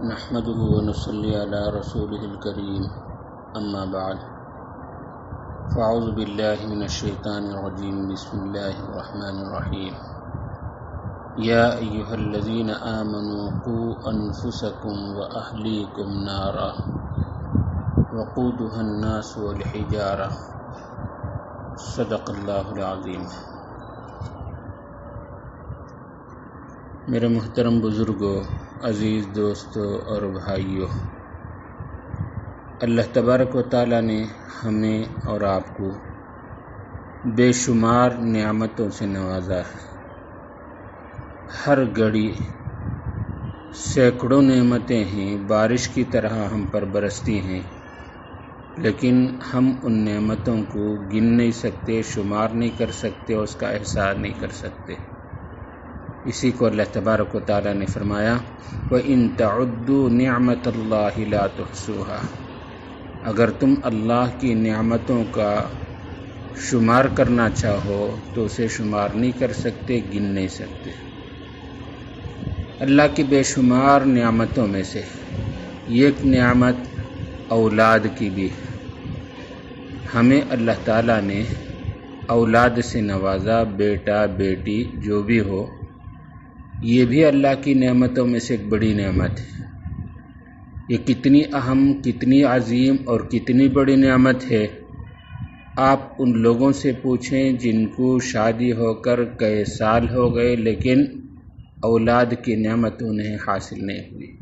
نحمده ونصلي على رسوله الكريم اما بعد فاعوذ باللہ من الشیطان الرجیم بسم اللہ الرحمن الرحیم یا ایہا الذین آمنوا قوا انفسکم واہلیکم نارا وقودها الناس والحجارہ صدق اللہ العظیم۔ میرے محترم بزرگوں، عزیز دوستوں اور بھائیوں، اللہ تبارک و تعالیٰ نے ہمیں اور آپ کو بے شمار نعمتوں سے نوازا ہے۔ ہر گھڑی سینکڑوں نعمتیں ہیں، بارش کی طرح ہم پر برستی ہیں، لیکن ہم ان نعمتوں کو گن نہیں سکتے، شمار نہیں کر سکتے، اس کا احساس نہیں کر سکتے۔ اسی کو اللہ تبارک و تعالیٰ نے فرمایا وَإِن تَعُدُّوا نِعْمَةَ اللَّهِ لَا تُحْصُوهَا، اگر تم اللہ کی نعمتوں کا شمار کرنا چاہو تو اسے شمار نہیں کر سکتے، گن نہیں سکتے۔ اللہ کی بے شمار نعمتوں میں سے ایک نعمت اولاد کی بھی ہے۔ ہمیں اللہ تعالیٰ نے اولاد سے نوازا، بیٹا بیٹی جو بھی ہو، یہ بھی اللہ کی نعمتوں میں سے ایک بڑی نعمت ہے۔ یہ کتنی اہم، کتنی عظیم اور کتنی بڑی نعمت ہے، آپ ان لوگوں سے پوچھیں جن کو شادی ہو کر کئی سال ہو گئے لیکن اولاد کی نعمت انہیں حاصل نہیں ہوئی۔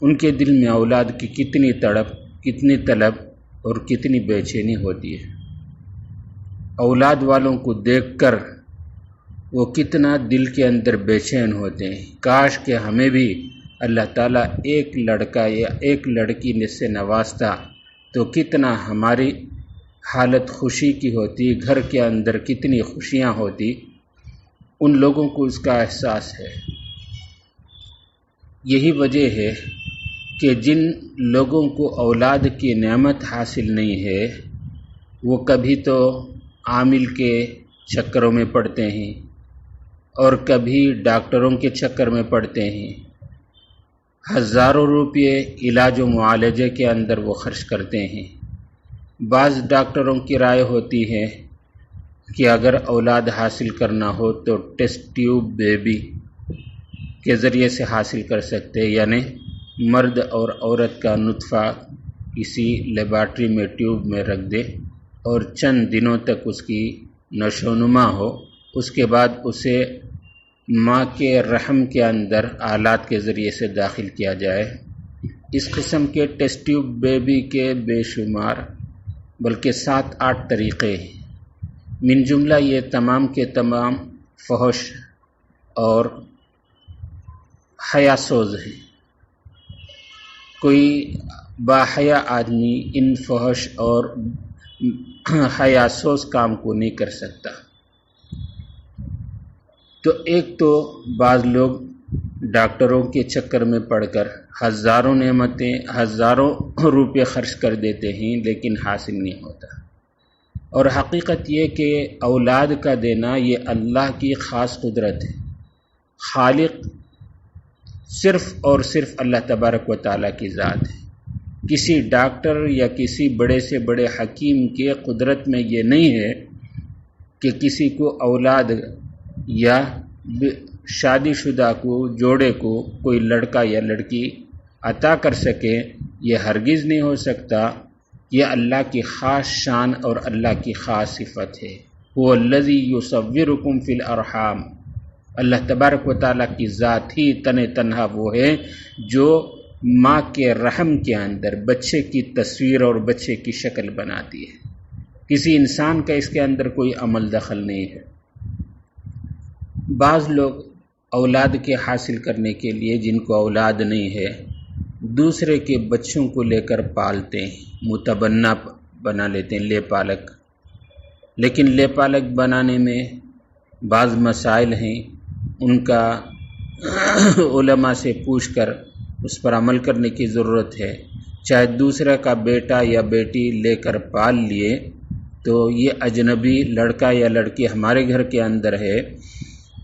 ان کے دل میں اولاد کی کتنی تڑپ، کتنی طلب اور کتنی بے چینی ہوتی ہے۔ اولاد والوں کو دیکھ کر وہ کتنا دل کے اندر بے چین ہوتے ہیں، کاش کہ ہمیں بھی اللہ تعالیٰ ایک لڑکا یا ایک لڑکی سے نوازتا تو کتنا ہماری حالت خوشی کی ہوتی، گھر کے اندر کتنی خوشیاں ہوتی۔ ان لوگوں کو اس کا احساس ہے۔ یہی وجہ ہے کہ جن لوگوں کو اولاد کی نعمت حاصل نہیں ہے وہ کبھی تو عامل کے چکروں میں پڑتے ہیں اور کبھی ڈاکٹروں کے چکر میں پڑتے ہیں، ہزاروں روپے علاج و معالجے کے اندر وہ خرچ کرتے ہیں۔ بعض ڈاکٹروں کی رائے ہوتی ہے کہ اگر اولاد حاصل کرنا ہو تو ٹیسٹ ٹیوب بیبی کے ذریعے سے حاصل کر سکتے، یعنی مرد اور عورت کا نطفہ کسی لیبارٹری میں ٹیوب میں رکھ دے اور چند دنوں تک اس کی نشو و نما ہو، اس کے بعد اسے ماں کے رحم کے اندر آلات کے ذریعے سے داخل کیا جائے۔ اس قسم کے ٹیسٹ ٹیوب بیبی کے بے شمار بلکہ 7-8 طریقے ہیں، من جملہ یہ تمام کے تمام فحش اور حیا سوز ہیں۔ کوئی باحیا آدمی ان فحش اور حیا سوز کام کو نہیں کر سکتا۔ تو ایک تو بعض لوگ ڈاکٹروں کے چکر میں پڑ کر ہزاروں نعمتیں، ہزاروں روپے خرچ کر دیتے ہیں لیکن حاصل نہیں ہوتا۔ اور حقیقت یہ کہ اولاد کا دینا یہ اللہ کی خاص قدرت ہے۔ خالق صرف اور صرف اللہ تبارک و تعالیٰ کی ذات ہے۔ کسی ڈاکٹر یا کسی بڑے سے بڑے حکیم کے قدرت میں یہ نہیں ہے کہ کسی کو اولاد یا شادی شدہ کو، جوڑے کو کوئی لڑکا یا لڑکی عطا کر سکے، یہ ہرگز نہیں ہو سکتا۔ یہ اللہ کی خاص شان اور اللہ کی خاص صفت ہے۔ هو الذی یصورکم فی الارحام، اللہ تبارک و تعالیٰ کی ذات ہی تنہا وہ ہے جو ماں کے رحم کے اندر بچے کی تصویر اور بچے کی شکل بناتی ہے۔ کسی انسان کا اس کے اندر کوئی عمل دخل نہیں ہے۔ بعض لوگ اولاد کے حاصل کرنے کے لیے، جن کو اولاد نہیں ہے، دوسرے کے بچوں کو لے کر پالتے ہیں، متبنہ بنا لیتے ہیں، لے پالک۔ لیکن لے پالک بنانے میں بعض مسائل ہیں، ان کا علماء سے پوچھ کر اس پر عمل کرنے کی ضرورت ہے۔ چاہے دوسرے کا بیٹا یا بیٹی لے کر پال لیے تو یہ اجنبی لڑکا یا لڑکی ہمارے گھر کے اندر ہے،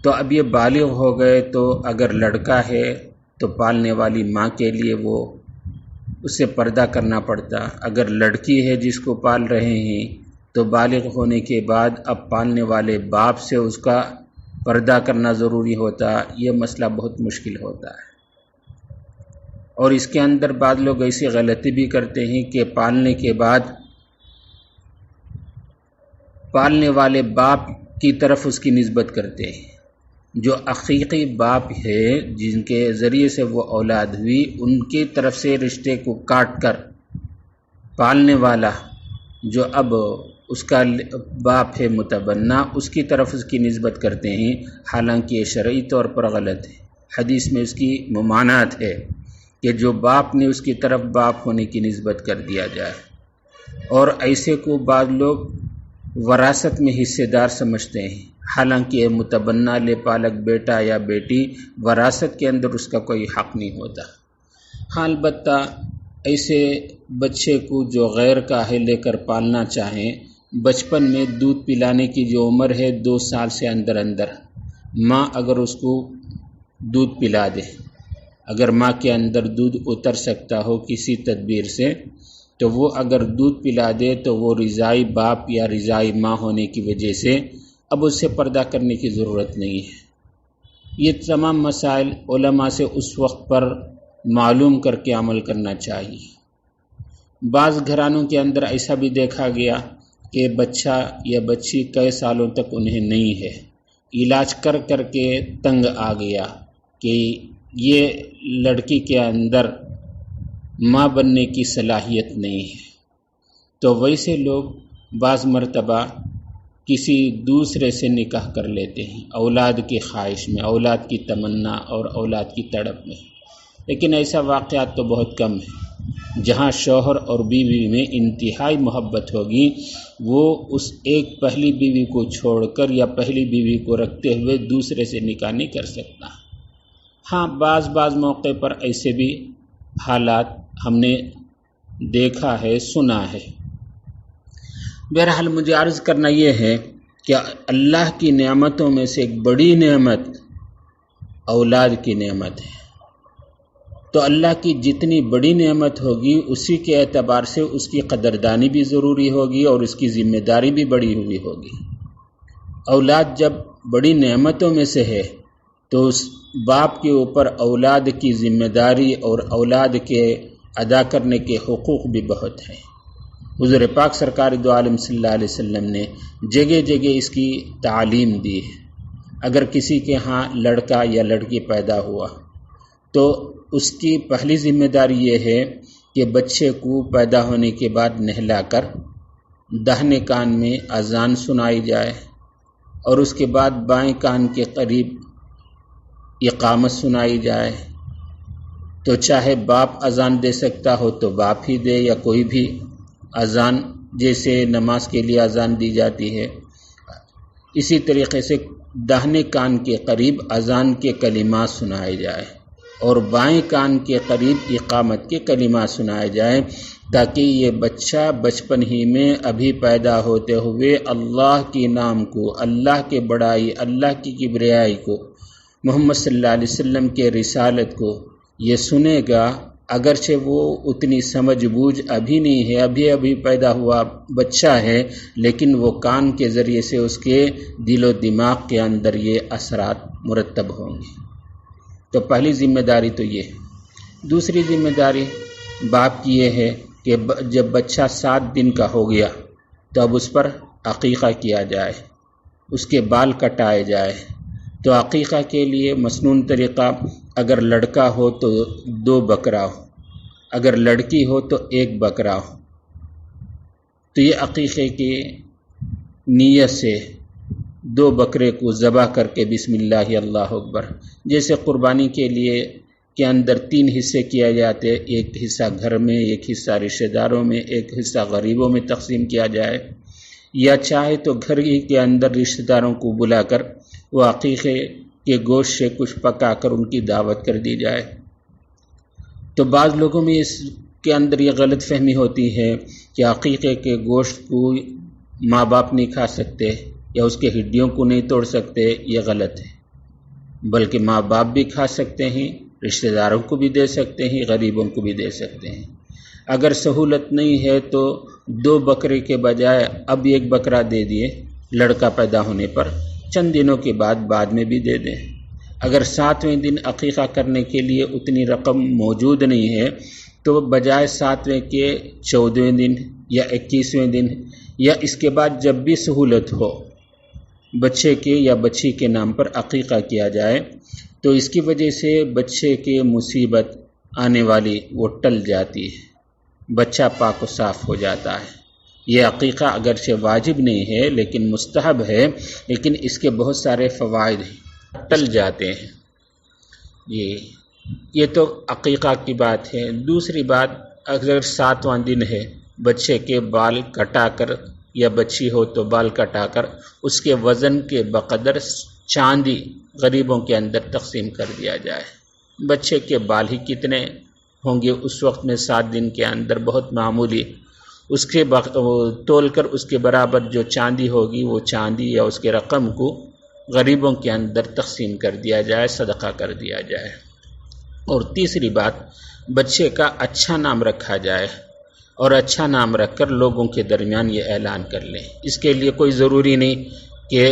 تو اب یہ بالغ ہو گئے تو اگر لڑکا ہے تو پالنے والی ماں کے لیے وہ اسے پردہ کرنا پڑتا۔ اگر لڑکی ہے جس کو پال رہے ہیں تو بالغ ہونے کے بعد اب پالنے والے باپ سے اس کا پردہ کرنا ضروری ہوتا۔ یہ مسئلہ بہت مشکل ہوتا ہے، اور اس کے اندر بعض لوگ ایسی غلطی بھی کرتے ہیں کہ پالنے کے بعد پالنے والے باپ کی طرف اس کی نسبت کرتے ہیں۔ جو حقیقی باپ ہے جن کے ذریعے سے وہ اولاد ہوئی، ان کی طرف سے رشتے کو کاٹ کر پالنے والا جو اب اس کا باپ ہے متبنہ، اس کی طرف اس کی نسبت کرتے ہیں، حالانکہ یہ شرعی طور پر غلط ہے۔ حدیث میں اس کی ممانعت ہے کہ جو باپ نے اس کی طرف باپ ہونے کی نسبت کر دیا جائے، اور ایسے کو بعض لوگ وراثت میں حصے دار سمجھتے ہیں، حالانکہ یہ متبنہ لے پالک بیٹا یا بیٹی وراثت کے اندر اس کا کوئی حق نہیں ہوتا۔ ہاں البتہ ایسے بچے کو جو غیر کا ہے لے کر پالنا چاہیں، بچپن میں دودھ پلانے کی جو عمر ہے 2 سال سے اندر ماں اگر اس کو دودھ پلا دے، اگر ماں کے اندر دودھ اتر سکتا ہو کسی تدبیر سے، تو وہ اگر دودھ پلا دے تو وہ رضائی باپ یا رضائی ماں ہونے کی وجہ سے اب اس سے پردہ کرنے کی ضرورت نہیں ہے۔ یہ تمام مسائل علماء سے اس وقت پر معلوم کر کے عمل کرنا چاہیے۔ بعض گھرانوں کے اندر ایسا بھی دیکھا گیا کہ بچہ یا بچی کئی سالوں تک انہیں نہیں ہے، علاج کر کر کے تنگ آ گیا کہ یہ لڑکی کے اندر ماں بننے کی صلاحیت نہیں ہے، تو ویسے لوگ بعض مرتبہ کسی دوسرے سے نکاح کر لیتے ہیں اولاد کی خواہش میں، اولاد کی تمنا اور اولاد کی تڑپ میں۔ لیکن ایسا واقعات تو بہت کم ہے۔ جہاں شوہر اور بیوی میں انتہائی محبت ہوگی، وہ اس ایک پہلی بیوی کو چھوڑ کر یا پہلی بیوی کو رکھتے ہوئے دوسرے سے نکاح نہیں کر سکتا۔ ہاں بعض موقع پر ایسے بھی حالات ہم نے دیکھا ہے، سنا ہے۔ بہرحال مجھے عرض کرنا یہ ہے کہ اللہ کی نعمتوں میں سے ایک بڑی نعمت اولاد کی نعمت ہے۔ تو اللہ کی جتنی بڑی نعمت ہوگی اسی کے اعتبار سے اس کی قدردانی بھی ضروری ہوگی اور اس کی ذمہ داری بھی بڑی ہوئی ہوگی۔ اولاد جب بڑی نعمتوں میں سے ہے تو اس باپ کے اوپر اولاد کی ذمہ داری اور اولاد کے ادا کرنے کے حقوق بھی بہت ہیں۔ حضور پاک سرکار دو عالم صلی اللہ علیہ وسلم نے جگہ جگہ اس کی تعلیم دی ہے۔ اگر کسی کے ہاں لڑکا یا لڑکی پیدا ہوا تو اس کی پہلی ذمہ داری یہ ہے کہ بچے کو پیدا ہونے کے بعد نہلا کر داہنے کان میں اذان سنائی جائے، اور اس کے بعد بائیں کان کے قریب اقامت سنائی جائے۔ تو چاہے باپ اذان دے سکتا ہو تو باپ ہی دے، یا کوئی بھی اذان جیسے نماز کے لیے اذان دی جاتی ہے، اسی طریقے سے داہنے کان کے قریب اذان کے کلمات سنائے جائے اور بائیں کان کے قریب اقامت کے کلمات سنائے جائیں، تاکہ یہ بچہ بچپن ہی میں ابھی پیدا ہوتے ہوئے اللہ کے نام کو، اللہ کے بڑائی، اللہ کی کبریائی کو، محمد صلی اللہ علیہ وسلم کے رسالت کو یہ سنے گا۔ اگرچہ وہ اتنی سمجھ بوجھ ابھی نہیں ہے، ابھی پیدا ہوا بچہ ہے، لیکن وہ کان کے ذریعے سے اس کے دل و دماغ کے اندر یہ اثرات مرتب ہوں گے۔ تو پہلی ذمہ داری تو یہ ہے۔ دوسری ذمہ داری باپ کی یہ ہے کہ جب بچہ 7 دن کا ہو گیا تو اب اس پر عقیقہ کیا جائے، اس کے بال کٹائے جائے۔ تو عقیقہ کے لیے مسنون طریقہ، اگر لڑکا ہو تو 2 بکرا ہو، اگر لڑکی ہو تو 1 بکرا ہو۔ تو یہ عقیقے کی نیت سے 2 بکرے کو ذبح کر کے بسم اللہ اللہ اکبر، جیسے قربانی کے لیے کے اندر 3 حصے کیا جاتے، ایک حصہ گھر میں، ایک حصہ رشتہ داروں میں، ایک حصہ غریبوں میں تقسیم کیا جائے، یا چاہے تو گھر ہی کے اندر رشتہ داروں کو بلا کر وہ عقیقے کے گوشت سے کچھ پکا کر ان کی دعوت کر دی جائے۔ تو بعض لوگوں میں اس کے اندر یہ غلط فہمی ہوتی ہے کہ عقیقے کے گوشت کو ماں باپ نہیں کھا سکتے یا اس کے ہڈیوں کو نہیں توڑ سکتے، یہ غلط ہے۔ بلکہ ماں باپ بھی کھا سکتے ہیں، رشتہ داروں کو بھی دے سکتے ہیں، غریبوں کو بھی دے سکتے ہیں۔ اگر سہولت نہیں ہے تو 2 بکرے کے بجائے اب 1 بکرا دے دیے لڑکا پیدا ہونے پر، چند دنوں کے بعد میں بھی دے دیں۔ اگر 7ویں دن عقیقہ کرنے کے لیے اتنی رقم موجود نہیں ہے تو بجائے 7ویں کے 14ویں دن یا 21ویں دن یا اس کے بعد جب بھی سہولت ہو بچے کے یا بچی کے نام پر عقیقہ کیا جائے، تو اس کی وجہ سے بچے کے مصیبت آنے والی وہ ٹل جاتی ہے، بچہ پاک و صاف ہو جاتا ہے۔ یہ عقیقہ اگرچہ واجب نہیں ہے لیکن مستحب ہے، لیکن اس کے بہت سارے فوائد ہیں، ٹل جاتے ہیں۔ یہ تو عقیقہ کی بات ہے۔ دوسری بات، اگر 7واں دن ہے، بچے کے بال کٹا کر یا بچی ہو تو بال کٹا کر اس کے وزن کے بقدر چاندی غریبوں کے اندر تقسیم کر دیا جائے۔ بچے کے بال ہی کتنے ہوں گے اس وقت میں، 7 دن کے اندر بہت معمولی، اس کے تول کر اس کے برابر جو چاندی ہوگی وہ چاندی یا اس کے رقم کو غریبوں کے اندر تقسیم کر دیا جائے، صدقہ کر دیا جائے۔ اور تیسری بات، بچے کا اچھا نام رکھا جائے، اور اچھا نام رکھ کر لوگوں کے درمیان یہ اعلان کر لیں۔ اس کے لیے کوئی ضروری نہیں کہ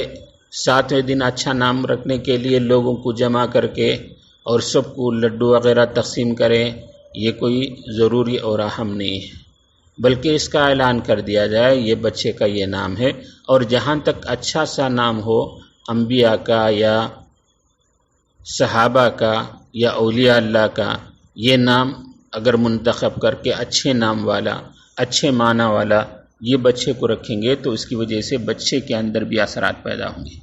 7ویں دن اچھا نام رکھنے کے لیے لوگوں کو جمع کر کے اور سب کو لڈو وغیرہ تقسیم کریں، یہ کوئی ضروری اور اہم نہیں ہے، بلکہ اس کا اعلان کر دیا جائے یہ بچے کا یہ نام ہے۔ اور جہاں تک اچھا سا نام ہو، انبیاء کا یا صحابہ کا یا اولیاء اللہ کا، یہ نام اگر منتخب کر کے اچھے نام والا، اچھے معنی والا یہ بچے کو رکھیں گے تو اس کی وجہ سے بچے کے اندر بھی اثرات پیدا ہوں گے۔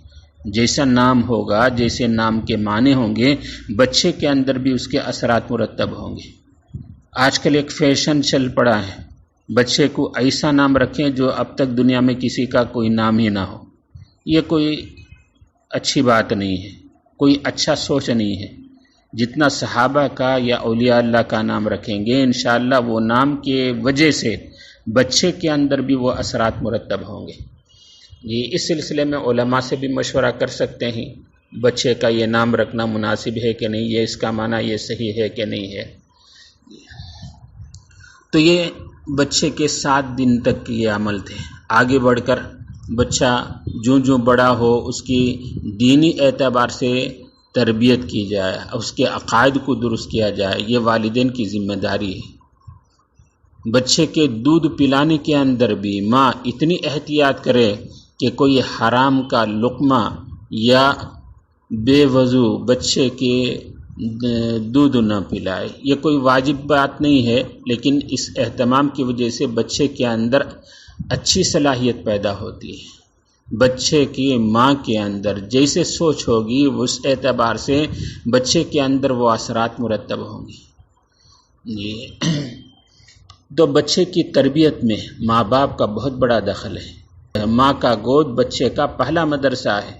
جیسا نام ہوگا، جیسے نام کے معنی ہوں گے، بچے کے اندر بھی اس کے اثرات مرتب ہوں گے۔ آج کل ایک فیشن چل پڑا ہے، بچے کو ایسا نام رکھیں جو اب تک دنیا میں کسی کا کوئی نام ہی نہ ہو۔ یہ کوئی اچھی بات نہیں ہے، کوئی اچھا سوچ نہیں ہے۔ جتنا صحابہ کا یا اولیاء اللہ کا نام رکھیں گے، انشاءاللہ وہ نام کے وجہ سے بچے کے اندر بھی وہ اثرات مرتب ہوں گے۔ یہ اس سلسلے میں علماء سے بھی مشورہ کر سکتے ہیں، بچے کا یہ نام رکھنا مناسب ہے کہ نہیں، یہ اس کا معنی یہ صحیح ہے کہ نہیں ہے۔ تو یہ بچے کے 7 دن تک کے یہ عمل تھے۔ آگے بڑھ کر بچہ جو بڑا ہو اس کی دینی اعتبار سے تربیت کی جائے، اس کے عقائد کو درست کیا جائے، یہ والدین کی ذمہ داری ہے۔ بچے کے دودھ پلانے کے اندر بھی ماں اتنی احتیاط کرے کہ کوئی حرام کا لقمہ یا بے وضو بچے کے دودھ نہ پلائے۔ یہ کوئی واجب بات نہیں ہے، لیکن اس اہتمام کی وجہ سے بچے کے اندر اچھی صلاحیت پیدا ہوتی ہے۔ بچے کی ماں کے اندر جیسے سوچ ہوگی اس اعتبار سے بچے کے اندر وہ اثرات مرتب ہوں گے۔ تو بچے کی تربیت میں ماں باپ کا بہت بڑا دخل ہے۔ ماں کا گود بچے کا پہلا مدرسہ ہے۔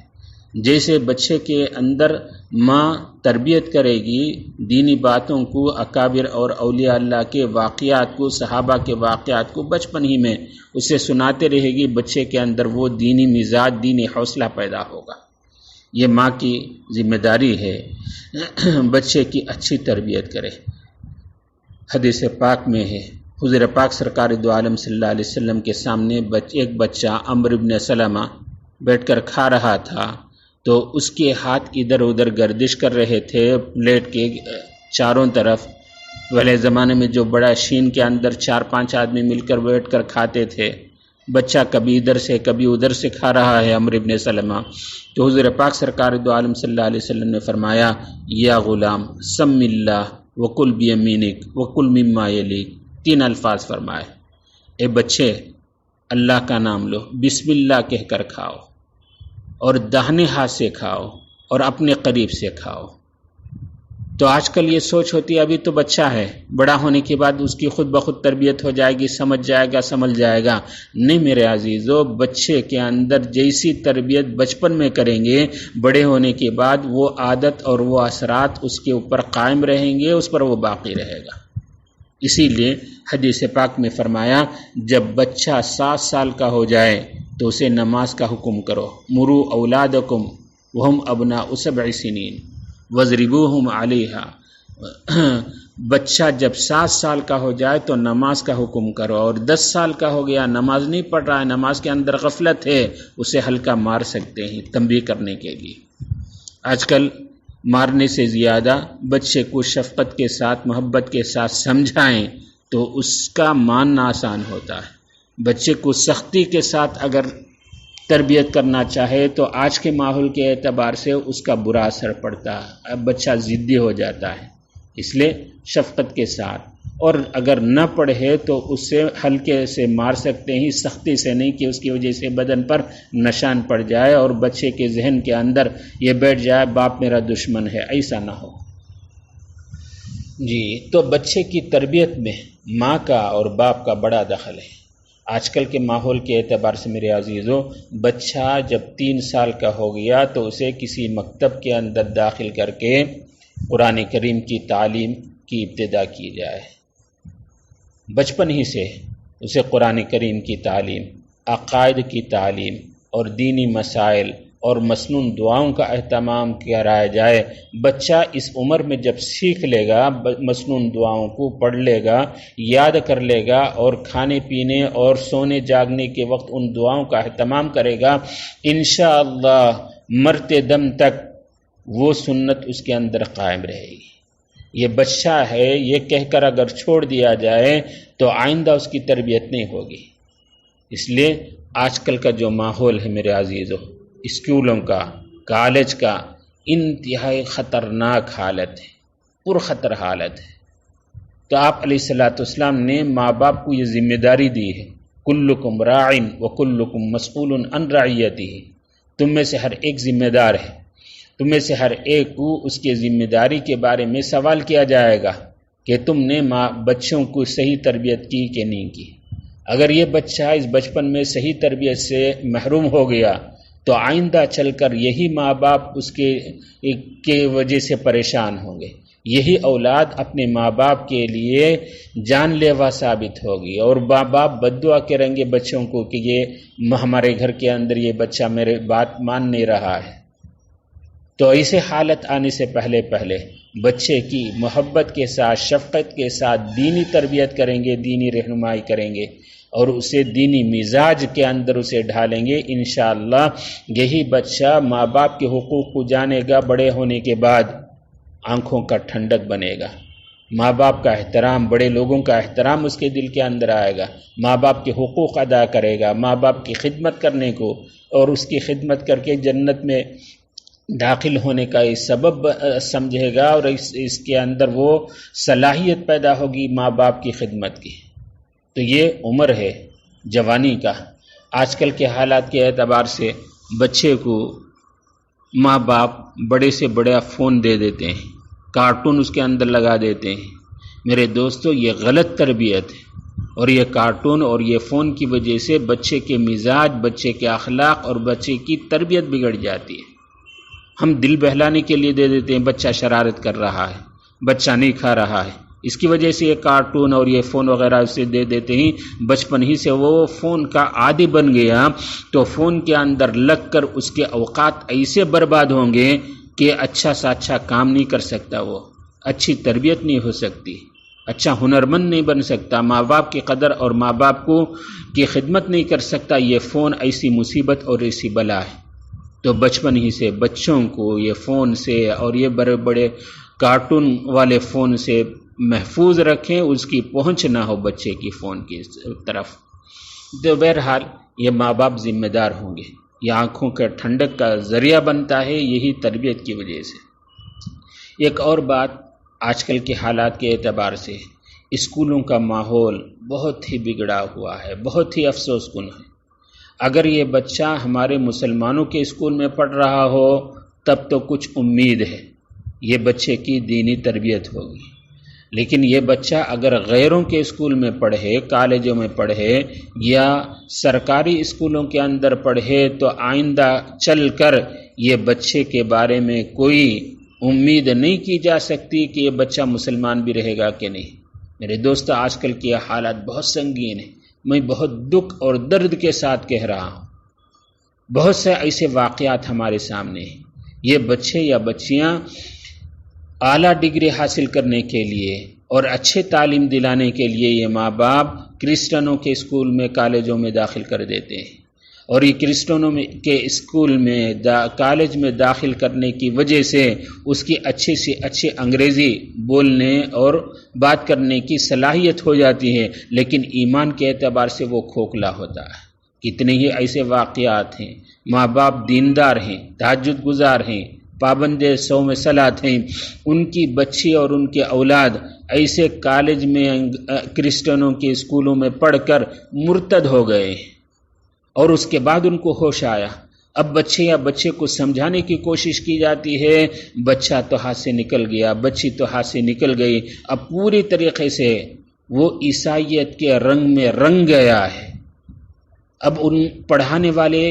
جیسے بچے کے اندر ماں تربیت کرے گی، دینی باتوں کو، اکابر اور اولیاء اللہ کے واقعات کو، صحابہ کے واقعات کو بچپن ہی میں اسے سناتے رہے گی، بچے کے اندر وہ دینی مزاج، دینی حوصلہ پیدا ہوگا۔ یہ ماں کی ذمہ داری ہے بچے کی اچھی تربیت کرے۔ حدیث پاک میں ہے، حضور پاک سرکار دو عالم صلی اللہ علیہ وسلم کے سامنے ایک بچہ عمرو بن سلمہ بیٹھ کر کھا رہا تھا، تو اس کے ہاتھ ادھر ادھر گردش کر رہے تھے پلیٹ کے چاروں طرف۔ پہلے زمانے میں جو بڑا شین کے اندر 4-5 آدمی مل کر بیٹھ کر کھاتے تھے، بچہ کبھی ادھر سے کبھی ادھر سے کھا رہا ہے عمرو بن سلمہ۔ تو حضور پاک سرکار دو عالم صلی اللہ علیہ وسلم نے فرمایا، یا غلام سم اللہ وکل بیمینک وکل مما یلیک، 3 الفاظ فرمائے، اے بچے اللہ کا نام لو، بسم اللہ کہہ کر کھاؤ، اور داہنے ہاتھ سے کھاؤ، اور اپنے قریب سے کھاؤ۔ تو آج کل یہ سوچ ہوتی ہے ابھی تو بچہ ہے، بڑا ہونے کے بعد اس کی خود بخود تربیت ہو جائے گی، سمجھ جائے گا۔ نہیں میرے عزیزو، بچے کے اندر جیسی تربیت بچپن میں کریں گے، بڑے ہونے کے بعد وہ عادت اور وہ اثرات اس کے اوپر قائم رہیں گے، اس پر وہ باقی رہے گا۔ اسی لیے حدیث پاک میں فرمایا، جب بچہ 7 سال کا ہو جائے تو اسے نماز کا حکم کرو، مروا اولادکم وہم ابناء 7 سنین وضربوہم علیہا، بچہ جب 7 سال کا ہو جائے تو نماز کا حکم کرو، اور 10 سال کا ہو گیا نماز نہیں پڑھ رہا ہے، نماز کے اندر غفلت ہے، اسے ہلکا مار سکتے ہیں تنبیہ کرنے کے لیے۔ آج کل مارنے سے زیادہ بچے کو شفقت کے ساتھ محبت کے ساتھ سمجھائیں تو اس کا ماننا آسان ہوتا ہے۔ بچے کو سختی کے ساتھ اگر تربیت کرنا چاہے تو آج کے ماحول کے اعتبار سے اس کا برا اثر پڑتا ہے، اب بچہ ضدی ہو جاتا ہے۔ اس لیے شفقت کے ساتھ، اور اگر نہ پڑھے تو اسے ہلکے سے مار سکتے ہیں، سختی سے نہیں کہ اس کی وجہ سے بدن پر نشان پڑ جائے اور بچے کے ذہن کے اندر یہ بیٹھ جائے باپ میرا دشمن ہے، ایسا نہ ہو۔ جی، تو بچے کی تربیت میں ماں کا اور باپ کا بڑا دخل ہے۔ آج کل کے ماحول کے اعتبار سے میرے عزیزو، بچہ جب 3 سال کا ہو گیا تو اسے کسی مکتب کے اندر داخل کر کے قرآن کریم کی تعلیم کی ابتدا کی جائے۔ بچپن ہی سے اسے قرآن کریم کی تعلیم، عقائد کی تعلیم اور دینی مسائل اور مسنون دعاؤں کا اہتمام کرایا جائے۔ بچہ اس عمر میں جب سیکھ لے گا، مسنون دعاؤں کو پڑھ لے گا، یاد کر لے گا، اور کھانے پینے اور سونے جاگنے کے وقت ان دعاؤں کا اہتمام کرے گا، انشاءاللہ مرتے دم تک وہ سنت اس کے اندر قائم رہے گی۔ یہ بچہ ہے، یہ کہہ کر اگر چھوڑ دیا جائے تو آئندہ اس کی تربیت نہیں ہوگی۔ اس لیے آج کل کا جو ماحول ہے میرے عزیزو، اسکولوں کا، کالج کا، انتہائی خطرناک حالت ہے، پرخطر حالت ہے۔ تو آپ علیہ الصلوۃ والسلام نے ماں باپ کو یہ ذمہ داری دی ہے، کلکم راع وکلکم مسئول عن رعیتہ، تم میں سے ہر ایک ذمہ دار ہے، تم میں سے ہر ایک کو اس کے ذمہ داری کے بارے میں سوال کیا جائے گا کہ تم نے بچوں کو صحیح تربیت کی کہ نہیں کی۔ اگر یہ بچہ اس بچپن میں صحیح تربیت سے محروم ہو گیا تو آئندہ چل کر یہی ماں باپ اس کے وجہ سے پریشان ہوں گے، یہی اولاد اپنے ماں باپ کے لیے جان لیوا ثابت ہوگی، اور ماں باپ بد دعا کریں گے بچوں کو کہ یہ ہمارے گھر کے اندر یہ بچہ میرے بات مان نہیں رہا ہے۔ تو ایسے حالت آنے سے پہلے بچے کی محبت کے ساتھ، شفقت کے ساتھ دینی تربیت کریں گے، دینی رہنمائی کریں گے، اور اسے دینی مزاج کے اندر اسے ڈھالیں گے، انشاءاللہ یہی بچہ ماں باپ کے حقوق کو جانے گا، بڑے ہونے کے بعد آنکھوں کا ٹھنڈک بنے گا، ماں باپ کا احترام، بڑے لوگوں کا احترام اس کے دل کے اندر آئے گا، ماں باپ کے حقوق ادا کرے گا، ماں باپ کی خدمت کرنے کو اور اس کی خدمت کر کے جنت میں داخل ہونے کا یہ سبب سمجھے گا، اور اس کے اندر وہ صلاحیت پیدا ہوگی ماں باپ کی خدمت کی۔ تو یہ عمر ہے جوانی کا۔ آج کل کے حالات کے اعتبار سے بچے کو ماں باپ بڑے سے بڑا فون دے دیتے ہیں، کارٹون اس کے اندر لگا دیتے ہیں۔ میرے دوستو، یہ غلط تربیت ہے، اور یہ کارٹون اور یہ فون کی وجہ سے بچے کے مزاج، بچے کے اخلاق اور بچے کی تربیت بگڑ جاتی ہے۔ ہم دل بہلانے کے لیے دے دیتے ہیں، بچہ شرارت کر رہا ہے، بچہ نہیں کھا رہا ہے، اس کی وجہ سے یہ کارٹون اور یہ فون وغیرہ اسے دے دیتے ہیں، بچپن ہی سے وہ فون کا عادی بن گیا، تو فون کے اندر لگ کر اس کے اوقات ایسے برباد ہوں گے کہ اچھا سا اچھا کام نہیں کر سکتا، وہ اچھی تربیت نہیں ہو سکتی، اچھا ہنرمند نہیں بن سکتا، ماں باپ کی قدر اور ماں باپ کو کی خدمت نہیں کر سکتا۔ یہ فون ایسی مصیبت اور ایسی بلا ہے۔ تو بچپن ہی سے بچوں کو یہ فون سے اور یہ بڑے بڑے کارٹون والے فون سے محفوظ رکھیں، اس کی پہنچ نہ ہو بچے کی فون کی طرف۔ تو بہرحال یہ ماں باپ ذمہ دار ہوں گے، یہ آنکھوں کا ٹھنڈک کا ذریعہ بنتا ہے یہی تربیت کی وجہ سے۔ ایک اور بات، آج کل کے حالات کے اعتبار سے اسکولوں کا ماحول بہت ہی بگڑا ہوا ہے، بہت ہی افسوس کن ہے۔ اگر یہ بچہ ہمارے مسلمانوں کے اسکول میں پڑھ رہا ہو تب تو کچھ امید ہے، یہ بچے کی دینی تربیت ہوگی، لیکن یہ بچہ اگر غیروں کے اسکول میں پڑھے، کالجوں میں پڑھے یا سرکاری اسکولوں کے اندر پڑھے تو آئندہ چل کر یہ بچے کے بارے میں کوئی امید نہیں کی جا سکتی کہ یہ بچہ مسلمان بھی رہے گا کہ نہیں۔ میرے دوست، آج کل کی حالات بہت سنگین ہیں، میں بہت دکھ اور درد کے ساتھ کہہ رہا ہوں، بہت سے ایسے واقعات ہمارے سامنے ہیں۔ یہ بچے یا بچیاں اعلیٰ ڈگری حاصل کرنے کے لیے اور اچھے تعلیم دلانے کے لیے یہ ماں باپ کرسچنوں کے اسکول میں کالجوں میں داخل کر دیتے ہیں، اور یہ کرسچنوں کے اسکول میں کالج میں داخل کرنے کی وجہ سے اس کی اچھی سے اچھی انگریزی بولنے اور بات کرنے کی صلاحیت ہو جاتی ہے، لیکن ایمان کے اعتبار سے وہ کھوکھلا ہوتا ہے۔ کتنے ہی ایسے واقعات ہیں، ماں باپ دیندار ہیں، تہجد گزار ہیں، پابند صوم صلات ہیں، ان کی بچی اور ان کے اولاد ایسے کالج میں کرسچنوں کے اسکولوں میں پڑھ کر مرتد ہو گئے، اور اس کے بعد ان کو ہوش آیا۔ اب بچے کو سمجھانے کی کوشش کی جاتی ہے، بچہ تو ہاتھ سے نکل گیا، بچی تو ہاتھ سے نکل گئی، اب پوری طریقے سے وہ عیسائیت کے رنگ میں رنگ گیا ہے۔ اب ان پڑھانے والے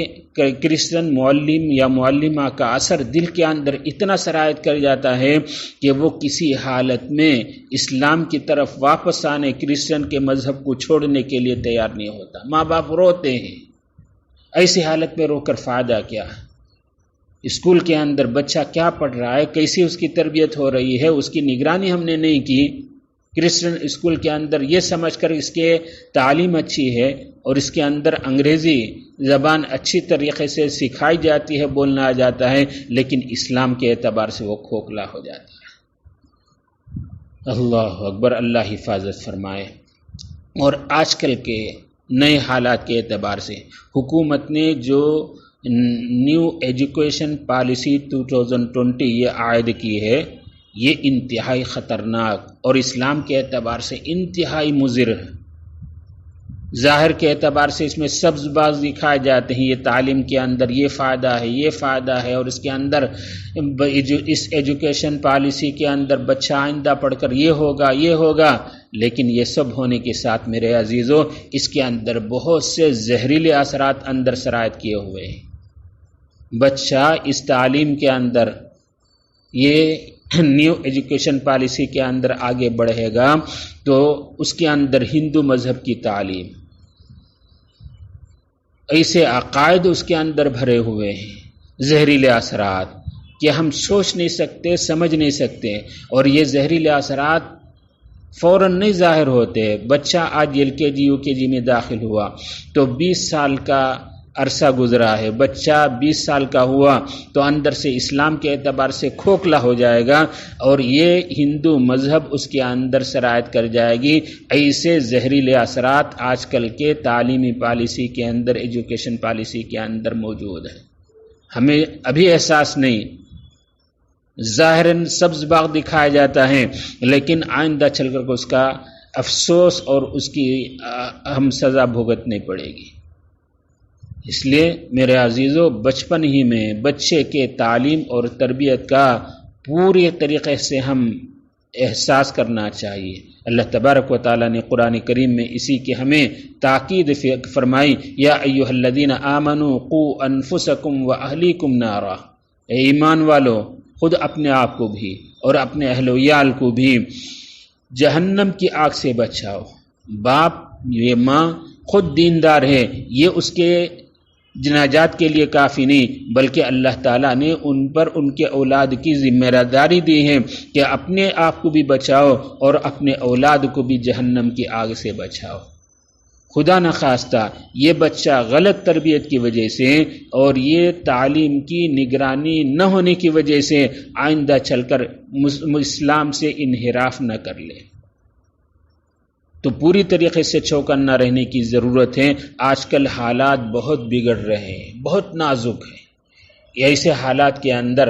کرسچن معلم یا معلمہ کا اثر دل کے اندر اتنا سرایت کر جاتا ہے کہ وہ کسی حالت میں اسلام کی طرف واپس آنے، کرسچن کے مذہب کو چھوڑنے کے لیے تیار نہیں ہوتا۔ ماں باپ روتے ہیں، ایسی حالت میں رو کر فائدہ کیا؟ اسکول کے اندر بچہ کیا پڑھ رہا ہے، کیسی اس کی تربیت ہو رہی ہے، اس کی نگرانی ہم نے نہیں کی۔ کرسچن اسکول کے اندر یہ سمجھ کر اس کے تعلیم اچھی ہے اور اس کے اندر انگریزی زبان اچھی طریقے سے سکھائی جاتی ہے، بولنا آ جاتا ہے، لیکن اسلام کے اعتبار سے وہ کھوکھلا ہو جاتا ہے۔ اللہ اکبر، اللہ حفاظت فرمائے۔ اور آج کل کے نئے حالات کے اعتبار سے حکومت نے جو نیو ایجوکیشن پالیسی 2020 یہ عائد کی ہے، یہ انتہائی خطرناک اور اسلام کے اعتبار سے انتہائی مضر ہے۔ ظاہر کے اعتبار سے اس میں سبز باز دکھائے جاتے ہیں، یہ تعلیم کے اندر یہ فائدہ ہے، یہ فائدہ ہے، اور اس کے اندر اس ایجوکیشن پالیسی کے اندر بچہ آئندہ پڑھ کر یہ ہوگا، لیکن یہ سب ہونے کے ساتھ میرے عزیزو اس کے اندر بہت سے زہریلے اثرات اندر سرایت کیے ہوئے ہیں۔ بچہ اس تعلیم کے اندر، یہ نیو ایجوکیشن پالیسی کے اندر آگے بڑھے گا تو اس کے اندر ہندو مذہب کی تعلیم، ایسے عقائد اس کے اندر بھرے ہوئے ہیں، زہریلے اثرات کہ ہم سوچ نہیں سکتے، سمجھ نہیں سکتے، اور یہ زہریلے اثرات فوراً نہیں ظاہر ہوتے۔ بچہ آج LKG UKG میں داخل ہوا تو 20 سال کا عرصہ گزرا ہے، بچہ 20 سال کا ہوا تو اندر سے اسلام کے اعتبار سے کھوکھلا ہو جائے گا، اور یہ ہندو مذہب اس کے اندر سرایت کر جائے گی۔ ایسے زہریلے اثرات آج کل کے تعلیمی پالیسی کے اندر، ایجوکیشن پالیسی کے اندر موجود ہے۔ ہمیں ابھی احساس نہیں، ظاہراً سبز باغ دکھایا جاتا ہے، لیکن آئندہ چل کر اس کا افسوس اور اس کی ہم سزا بھگتنی پڑے گی۔ اس لیے میرے عزیزو، بچپن ہی میں بچے کے تعلیم اور تربیت کا پورے طریقے سے ہم احساس کرنا چاہیے۔ اللہ تبارک و تعالیٰ نے قرآن کریم میں اسی کی ہمیں تاکید فرمائی، یا ایھا الذین آمنوا قوا انفسکم واہلیکم نارا، اے ایمان والو، خود اپنے آپ کو بھی اور اپنے اہل ویال کو بھی جہنم کی آگ سے بچاؤ۔ باپ یہ ماں خود دیندار ہے، یہ اس کے نجات کے لیے کافی نہیں، بلکہ اللہ تعالیٰ نے ان پر ان کے اولاد کی ذمہ داری دی ہے کہ اپنے آپ کو بھی بچاؤ اور اپنے اولاد کو بھی جہنم کی آگ سے بچاؤ۔ خدا نخواستہ یہ بچہ غلط تربیت کی وجہ سے اور یہ تعلیم کی نگرانی نہ ہونے کی وجہ سے آئندہ چل کر اسلام سے انحراف نہ کر لے، تو پوری طریقے سے چوکنا رہنے کی ضرورت ہے۔ آج کل حالات بہت بگڑ رہے ہیں، بہت نازک ہیں۔ ایسے حالات کے اندر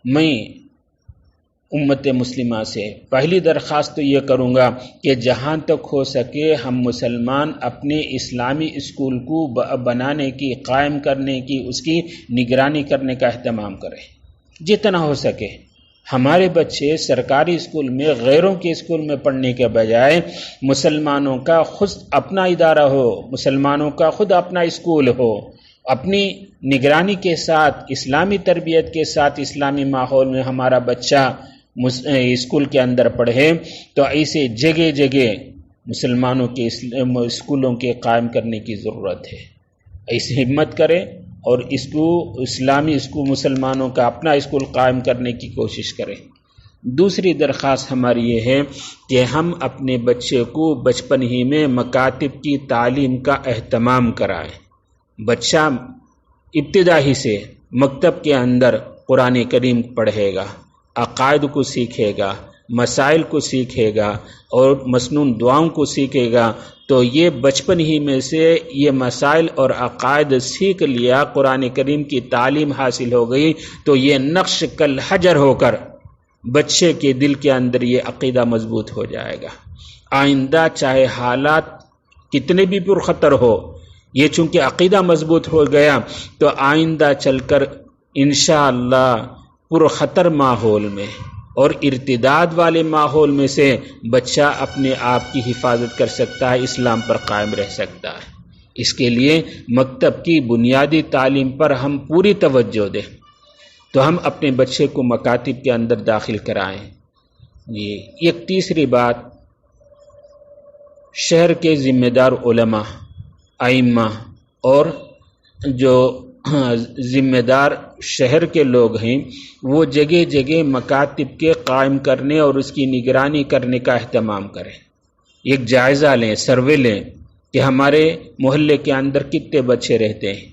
میں امت مسلمہ سے پہلی درخواست تو یہ کروں گا کہ جہاں تک ہو سکے ہم مسلمان اپنے اسلامی اسکول کو بنانے کی، قائم کرنے کی، اس کی نگرانی کرنے کا اہتمام کریں جتنا ہو سکے۔ ہمارے بچے سرکاری اسکول میں، غیروں کے اسکول میں پڑھنے کے بجائے مسلمانوں کا خود اپنا ادارہ ہو، مسلمانوں کا خود اپنا اسکول ہو، اپنی نگرانی کے ساتھ، اسلامی تربیت کے ساتھ، اسلامی ماحول میں ہمارا بچہ اسکول کے اندر پڑھے، تو ایسے جگہ جگہ مسلمانوں کے اسکولوں کے قائم کرنے کی ضرورت ہے۔ ایسی ہمت کریں اور اس کو اسلامی اسکول، مسلمانوں کا اپنا اسکول قائم کرنے کی کوشش کریں۔ دوسری درخواست ہماری یہ ہے کہ ہم اپنے بچے کو بچپن ہی میں مکاتب کی تعلیم کا اہتمام کرائیں۔ بچہ ابتدائی سے مکتب کے اندر قرآن کریم پڑھے گا، عقائد کو سیکھے گا، مسائل کو سیکھے گا اور مسنون دعاؤں کو سیکھے گا، تو یہ بچپن ہی میں سے یہ مسائل اور عقائد سیکھ لیا، قرآن کریم کی تعلیم حاصل ہو گئی، تو یہ نقش کل حجر ہو کر بچے کے دل کے اندر یہ عقیدہ مضبوط ہو جائے گا۔ آئندہ چاہے حالات کتنے بھی پرخطر ہو، یہ چونکہ عقیدہ مضبوط ہو گیا تو آئندہ چل کر انشاءاللہ پرخطر ماحول میں اور ارتداد والے ماحول میں سے بچہ اپنے آپ کی حفاظت کر سکتا ہے، اسلام پر قائم رہ سکتا ہے۔ اس کے لیے مکتب کی بنیادی تعلیم پر ہم پوری توجہ دیں، تو ہم اپنے بچے کو مکاتب کے اندر داخل کرائیں۔ ایک تیسری بات، شہر کے ذمہ دار علماء، ائمہ اور جو ذمہ دار شہر کے لوگ ہیں وہ جگہ جگہ مکاتب کے قائم کرنے اور اس کی نگرانی کرنے کا اہتمام کریں۔ ایک جائزہ لیں، سروے لیں کہ ہمارے محلے کے اندر کتنے بچے رہتے ہیں،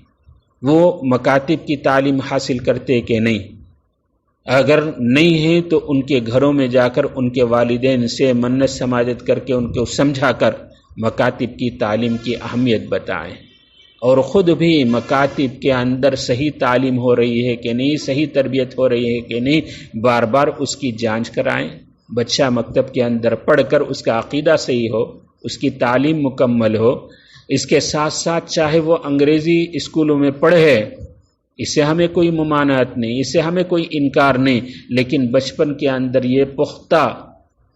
وہ مکاتب کی تعلیم حاصل کرتے کہ نہیں۔ اگر نہیں ہیں تو ان کے گھروں میں جا کر ان کے والدین سے منت سماجت کر کے ان کو سمجھا کر مکاتب کی تعلیم کی اہمیت بتائیں، اور خود بھی مکاتب کے اندر صحیح تعلیم ہو رہی ہے کہ نہیں، صحیح تربیت ہو رہی ہے کہ نہیں، بار بار اس کی جانچ کرائیں۔ بچہ مکتب کے اندر پڑھ کر اس کا عقیدہ صحیح ہو، اس کی تعلیم مکمل ہو، اس کے ساتھ ساتھ چاہے وہ انگریزی اسکولوں میں پڑھے، اس سے ہمیں کوئی ممانعت نہیں، اس سے ہمیں کوئی انکار نہیں، لیکن بچپن کے اندر یہ پختہ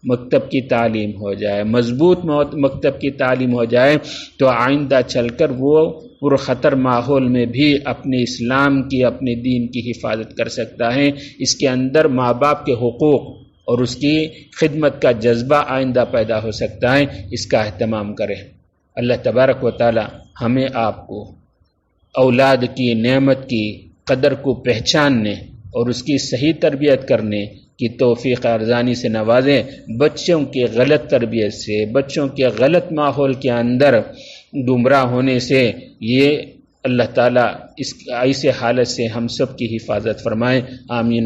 مکتب کی تعلیم ہو جائے، مضبوط مکتب کی تعلیم ہو جائے، تو آئندہ چل کر وہ پرخطر ماحول میں بھی اپنے اسلام کی، اپنے دین کی حفاظت کر سکتا ہے۔ اس کے اندر ماں باپ کے حقوق اور اس کی خدمت کا جذبہ آئندہ پیدا ہو سکتا ہے، اس کا اہتمام کریں۔ اللہ تبارک و تعالی ہمیں آپ کو اولاد کی نعمت کی قدر کو پہچاننے اور اس کی صحیح تربیت کرنے کی توفیق ارزانی سے نوازیں۔ بچوں کے غلط تربیت سے، بچوں کے غلط ماحول کے اندر گمراہ ہونے سے یہ اللہ تعالیٰ اس ایسے حالت سے ہم سب کی حفاظت فرمائے، آمین۔